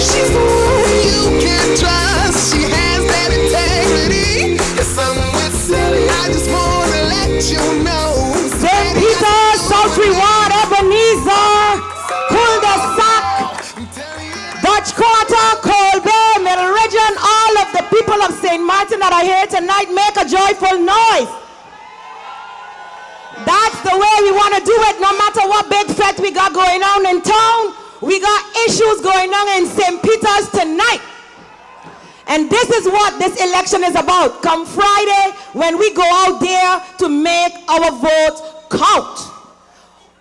She's the one you can trust. She has that integrity. It's something with silly. I just wanna let you know. St. Peter, Sultry Ward, Ebenezer, Cul-de-Sac, Dutch Quarter, Colbert, Middle Region, all of the people of St. Martin that are here tonight, make a joyful noise. That's the way we want to do it, no matter what big fete we got going on in town. We got issues going on in St. Peter's tonight. And this is what this election is about. Come Friday, when we go out there to make our vote count.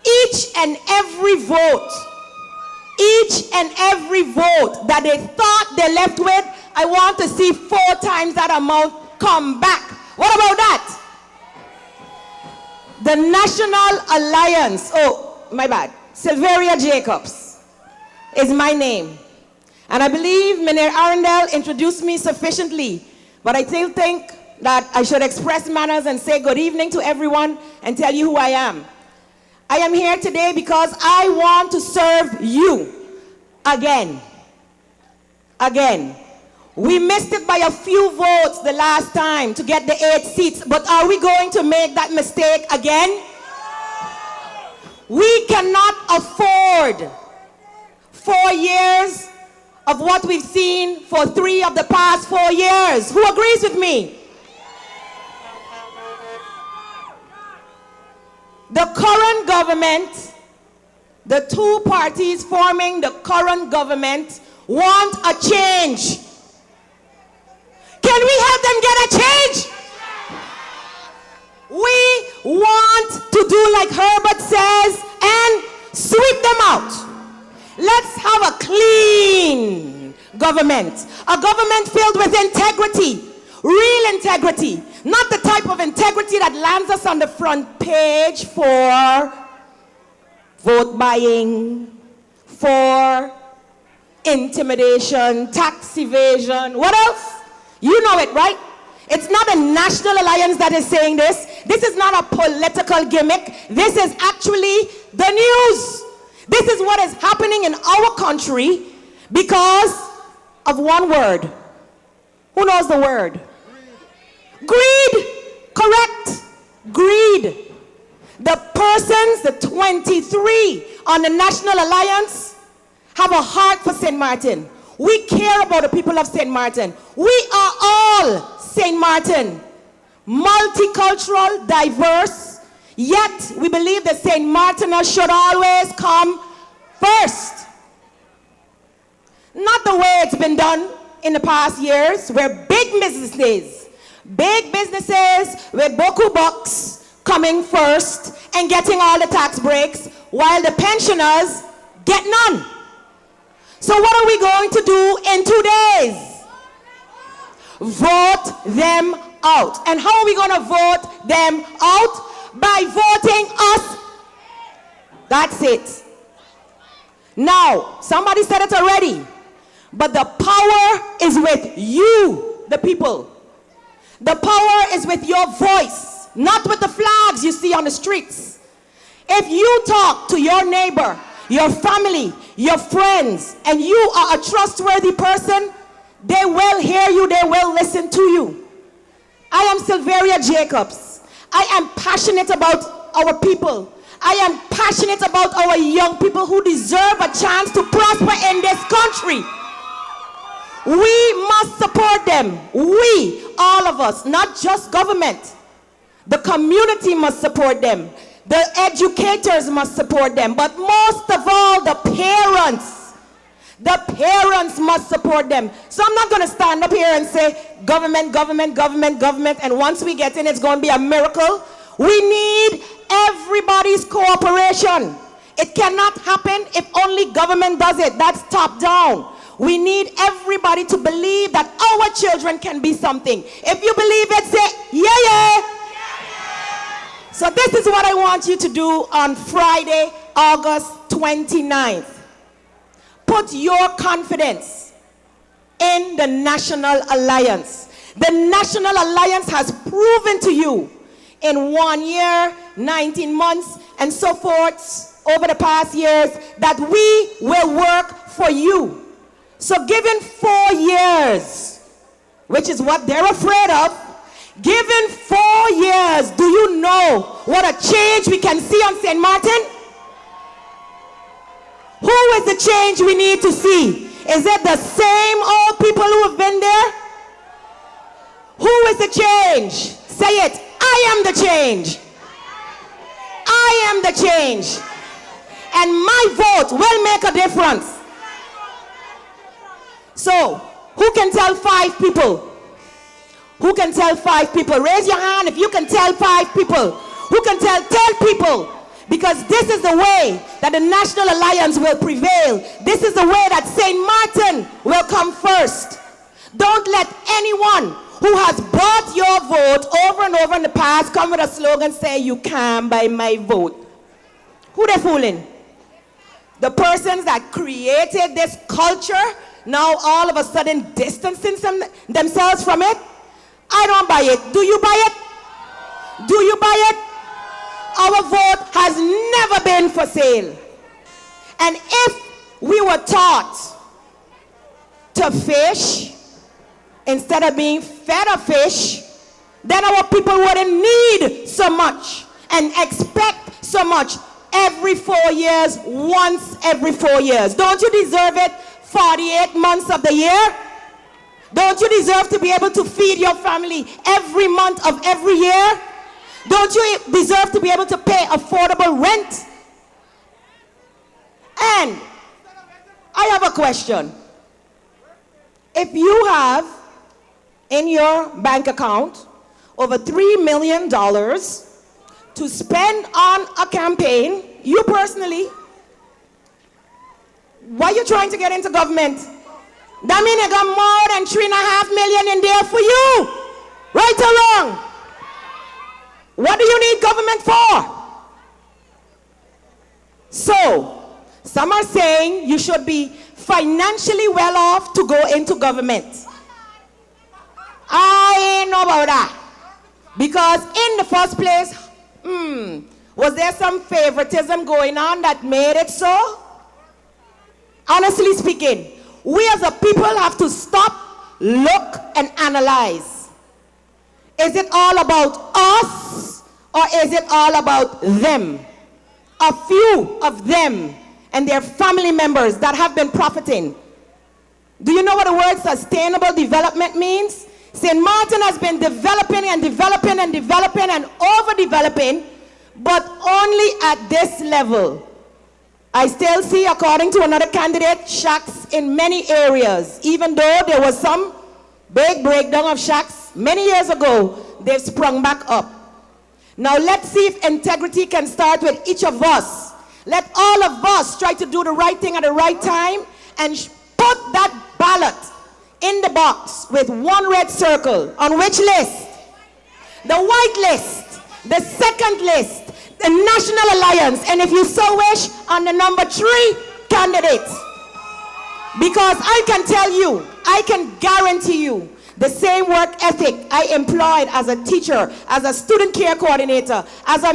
Each and every vote that they thought they left with, I want to see 4 times that amount come back. What about that? The National Alliance, oh, my bad, Silveria Jacobs is my name. And I believe Minister Arundel introduced me sufficiently, but I still think that I should express manners and say good evening to everyone and tell you who I am. I am here today because I want to serve you again. Again. We missed it by a few votes the last time to get the 8 seats, but are we going to make that mistake again? We cannot afford 4 years of what we've seen for 3 of the past 4 years. Who agrees with me? The current government, the 2 parties forming the current government, want a change. Can we help them get a change? We want to do like Herbert says and sweep them out. Let's have a clean government. A government filled with integrity, real integrity. Not the type of integrity that lands us on the front page for vote buying, for intimidation, tax evasion. What else? You know it, right? It's not a national alliance that is saying this. This is not a political gimmick. This is actually the news. This is what is happening in our country because of one word. Who knows the word? Greed. Correct. Greed. The persons, the 23 on the National Alliance, have a heart for St. Martin. We care about the people of St. Martin. We are all St. Martin. Multicultural, diverse, yet we believe that St. Martiners should always come first. Not the way it's been done in the past years, where big businesses with beaucoup bucks coming first and getting all the tax breaks, while the pensioners get none. So what are we going to do in 2 days? Vote them out. And how are we going to vote them out? By voting us. That's it. Now, somebody said it already, but the power is with you, the people. The power is with your voice, not with the flags you see on the streets. If you talk to your neighbor, your family, your friends, and you are a trustworthy person, they will hear you, they will listen to you. I am Silveria Jacobs. I am passionate about our people. I am passionate about our young people who deserve a chance to prosper in this country. We must support them. We, all of us, not just government. The community must support them. The educators must support them. But most of all, the parents. The parents must support them. So I'm not going to stand up here and say, government, government, government, government, and once we get in, it's going to be a miracle. We need everybody's cooperation. It cannot happen if only government does it. That's top down. We need everybody to believe that our children can be something. If you believe it, say, yeah, yeah. So this is what I want you to do on Friday, August 29th. Put your confidence in the National Alliance. The National Alliance has proven to you in 1 year, 19 months, and so forth over the past years that we will work for you. So given 4 years, which is what they're afraid of, given 4 years, do you know what a change we can see on St. Martin? Who is the change we need to see? Is it the same old people who have been there? Who is the change? Say it. I am the change. I am the change. And my vote will make a difference. So, who can tell 5 people? Who can tell 5 people? Raise your hand if you can tell 5 people. Who can tell 10 people? Because this is the way that the National Alliance will prevail. This is the way that St. Martin will come first. Don't let anyone who has bought your vote over and over in the past come with a slogan, say, you can't buy my vote. Who they fooling? The persons that created this culture, now all of a sudden distancing themselves from it? I don't buy it. Do you buy it? Do you buy it? Our vote has never been for sale. And if we were taught to fish instead of being fed a fish, then our people wouldn't need so much and expect so much every 4 years, once every 4 years. Don't you deserve it 48 months of the year? Don't you deserve to be able to feed your family every month of every year? Don't you deserve to be able to pay affordable rent? And I have a question. If you have in your bank account over $3 million to spend on a campaign, you personally, why are you trying to get into government? That means you got more than $3.5 million in there for you. Right or wrong? What do you need government for? So, some are saying you should be financially well off to go into government. I ain't know about that. Because in the first place, was there some favoritism going on that made it so? Honestly speaking, we as a people have to stop, look, and analyze. Is it all about us, or is it all about them? A few of them and their family members that have been profiting. Do you know what the word sustainable development means? St. Martin has been developing and developing and developing and overdeveloping, but only at this level. I still see, according to another candidate, shacks in many areas. Even though there was some big breakdown of shacks many years ago, they've sprung back up. Now let's see if integrity can start with each of us. Let all of us try to do the right thing at the right time and put that ballot in the box with one red circle. On which list? The white list, the second list, the National Alliance, and if you so wish, on the number 3 candidate. Because I can tell you, I can guarantee you, the same work ethic I employed as a teacher, as a student care coordinator, as a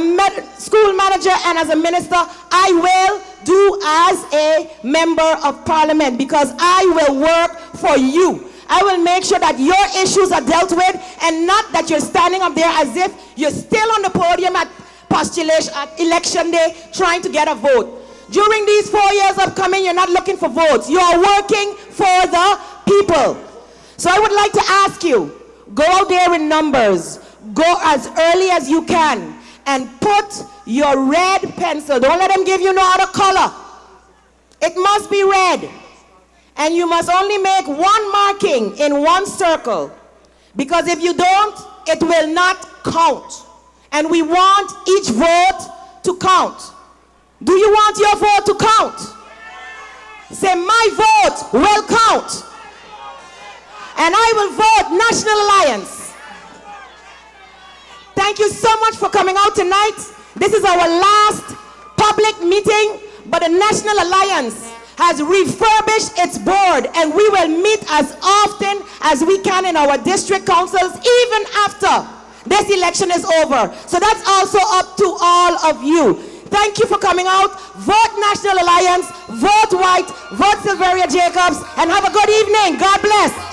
school manager, and as a minister, I will do as a member of parliament, because I will work for you. I will make sure that your issues are dealt with, and not that you're standing up there as if you're still on the podium at postulation at election day trying to get a vote. During these 4 years upcoming, you're not looking for votes. You are working for the people. So I would like to ask you, go out there in numbers, go as early as you can, and put your red pencil. Don't let them give you no other color. It must be red. And you must only make one marking in one circle. Because if you don't, it will not count. And we want each vote to count. Do you want your vote to count? Say, my vote will count. And I will vote National Alliance. Thank you so much for coming out tonight. This is our last public meeting, but the National Alliance has refurbished its board, and we will meet as often as we can in our district councils, even after this election is over. So that's also up to all of you. Thank you for coming out. Vote National Alliance, vote white, vote Silveria Jacobs, and have a good evening. God bless.